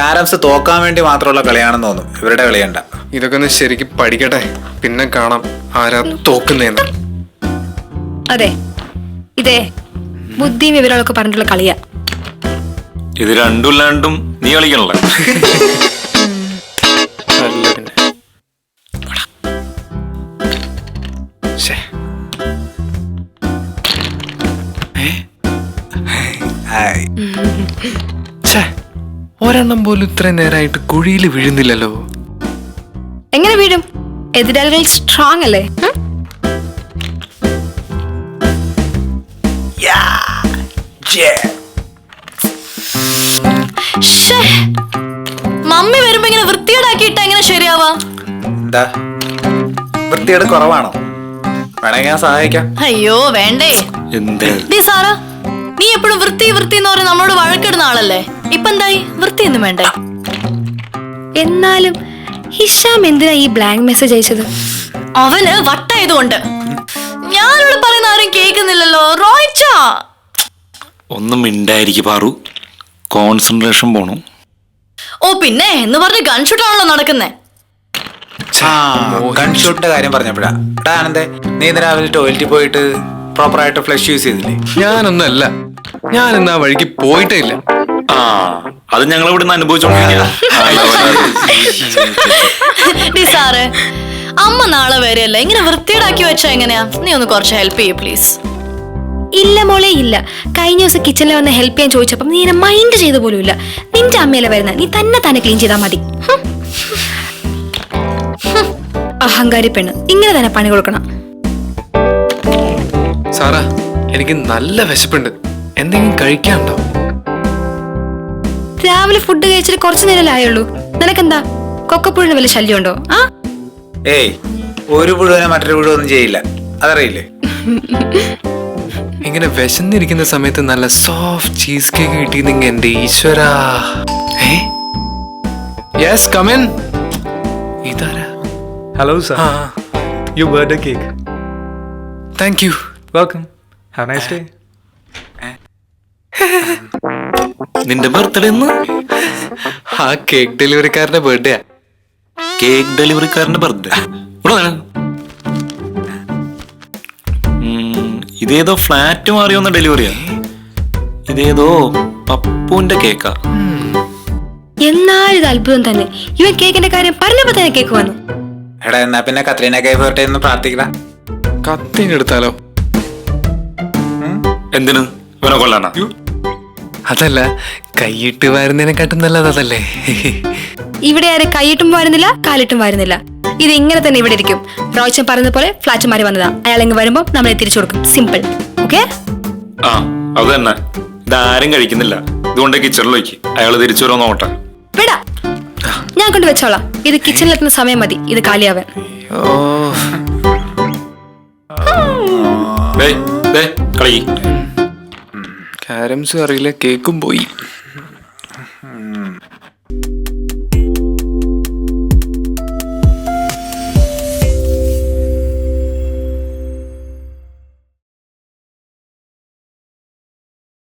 ആരംസ് തോക്കാൻ വേണ്ടി മാത്രമുള്ള കളിയാണെന്ന് തോന്നുന്നു. ഇവരുടെ കളിയണ്ട. ഇതൊക്കെ ഒന്ന് ശരിക്കും പഠിക്കട്ടെ, പിന്നെ കാണാം ആരാ തോക്കുന്നേന്ന്. അതെ, ഇതേ ബുദ്ധിയും വിവരങ്ങളൊക്കെ പറഞ്ഞിട്ടുള്ള കളിയാ. ഇത് രണ്ടും നീ കളിക്കണല്ലോ. അല്ല പിന്നെ ഒരെണ്ണം പോലും ഇത്രയും നേരമായിട്ട് കുഴിയിൽ വീഴുന്നില്ലല്ലോ. എങ്ങനെ വീഴും? എതിരാളികൾ സ്ട്രോങ് അല്ലേ? മമ്മി വരുമ്പോ ഇങ്ങനെ വൃത്തിയോടാക്കിയിട്ട എങ്ങനെ ശരിയാവാ? എന്താ വൃത്തിയുടെ കുറവാണോ? വേണമെങ്കിൽ ഞാൻ സഹായിക്കാം. അയ്യോ വേണ്ടേ. ഡീ സാറാ, നീ എപ്പോഴും വൃത്തി വൃത്തി എന്ന് പറഞ്ഞ് നമ്മളോട് വഴക്കിടുന്ന ആളല്ലേ. ഇപ്പൊ എന്തായി? വൃത്തിയൊന്നും വേണ്ടേ? എന്നാലും ഹിഷാം എന്തിനാ ഈ ബ്ലാങ്ക് മെസ്സേജ് അയച്ചത്? അവന് വട്ടായതുകൊണ്ട്. ഞാനിവിടെ പറയുന്ന ആരും കേൾക്കുന്നില്ലല്ലോ. റോയിച്ചാ ഒന്നും മിണ്ടായിരിക്കും പാറു, കോൺസെൻട്രേഷൻ പോണു. ഓ പിന്നെ എന്ന് പറഞ്ഞ് ഗൺഷൂട്ടാണല്ലോ നടക്കുന്നേ. ഗൺഷൂട്ടിന്റെ കാര്യം പറഞ്ഞപ്പോഴാ ആനന്ദേ, നീ ഇന്ന് രാവിലെ ടോയ്ലറ്റിൽ പോയിട്ട് പ്രോപ്പർ ആയിട്ട് ഫ്ലഷ് യൂസ് ചെയ്തില്ലേ? ഞാനൊന്നല്ല, ഞാൻ ഇന്ന് ആ വഴിക്ക് പോയിട്ടേ ഇല്ല. അത് ഞങ്ങൾ ഇവിടുന്ന് അനുഭവിച്ചോണ്ടിരിക്കുക. സാറ്, അമ്മ നാളെ വരെയല്ല, ഇങ്ങനെ വൃത്തിയേടാക്കി വെച്ചാ എങ്ങനെയാ? നീ ഒന്ന് കുറച്ച് ഹെൽപ്പ് ചെയ്യൂ പ്ലീസ്. ഇല്ല മോളെ ഇല്ല. കഴിഞ്ഞ ദിവസം കിച്ചണിൽ വന്ന് ഹെൽപ്പ് ചെയ്യാൻ ചോദിച്ചപ്പം നീ എന്നെ മൈൻഡ് ചെയ്ത പോലും ഇല്ല. നിന്റെ അമ്മയല്ലേ വരുന്ന, നീ തന്നെ ക്ലീൻ ചെയ്താൽ മതി. അഹങ്കാരി പെണ്ണ്, ഇങ്ങനെ തന്നെ പണി കൊടുക്കണം. സാറാ, എനിക്ക് നല്ല വിശപ്പുണ്ട്, എന്തെങ്കിലും കഴിക്കാനുണ്ടോ? രാവിലെ ഫുഡ് കഴിച്ചിട്ട് കുറച്ചു നേരം ആയുള്ളൂ. നിനക്കെന്താ കൊക്കപ്പുഴിന് വല്ല ശല്യം ഉണ്ടോ? ഏയ്, ഒരു പുഴുവിനെ മറ്റൊരു പുഴുവൊന്നും ചെയ്യില്ല, അതറിയില്ലേ? ഇങ്ങനെ വിശന്നിരിക്കുന്ന സമയത്ത് നല്ല സോഫ്റ്റ് ചീസ് കേക്ക് കിട്ടിയെങ്കിൽ എന്റെ ഈശ്വരാ. Yes come in. ഇതാരാ? Hello, sir. Your birthday cake. Thank you. Welcome. Have a nice day. നിന്റെ ബർത്ത്ഡേ എന്ന്? ആ കേക്ക് ഡെലിവറിക്കാരന്റെ ബർത്ത്ഡേ. കേക്ക് ഡെലിവറിക്കാരന്റെ ബർത്ത്ഡേ? ഇതേതോ ഫ്ലാറ്റ് മാറി വന്ന ഡെലിവറിയാ. ഇതേതോ പപ്പുവിന്റെ കേക്കാ. എന്നാലും ഇത് അത്ഭുതം തന്നെ. ഇവൻ കേക്കിന്റെ കാര്യം പറഞ്ഞപ്പോ തന്നെ കേക്ക് വന്നു. എടാ, എന്നാ പിന്നെ കത്രീന കൈഫ് വരട്ടെ എന്ന് പ്രാർത്ഥിക്കണം. കത്തിനെടുത്താലോ? എന്തിനു? ഇവനെ കൊല്ലാനാ? അതല്ല, കൈയിട്ട് വരുന്നതിനെക്കാട്ടും നല്ലത് അതല്ലേ. ഇവിടെ ആരും കൈയിട്ടും വരുന്നില്ല, കാലിട്ടും വരുന്നില്ല. ഇത് ഇങ്ങനെ തന്നെ ഇവിടെ ഇരിക്കും. റോയിച്ചൻ പറഞ്ഞ പോലെ ഫ്ലാറ്റ് മാറി വന്നതാ. അയാൾ ഇങ്ങ് വരുമ്പോ നമ്മളെ തിരിച്ചു കൊടുക്കും. സിമ്പിൾ. ഓക്കെ? ആ, അത് തന്നെ. ഇതാരും കഴിക്കുന്നില്ല. ഇതുകൊണ്ട് കിച്ചണിൽ വയ്ക്ക്. അയാൾ തിരിച്ചു വരുമോ നോട്ടെ. വിടാ, ഞാൻ കൊണ്ട് വെച്ചോളാം. ഇത് കിച്ചണിലെത്തുന്ന സമയം മതി ഇത് കാലിയാവാൻ. കളി കാരംസ് അറിയില്ല, കേക്കും പോയി.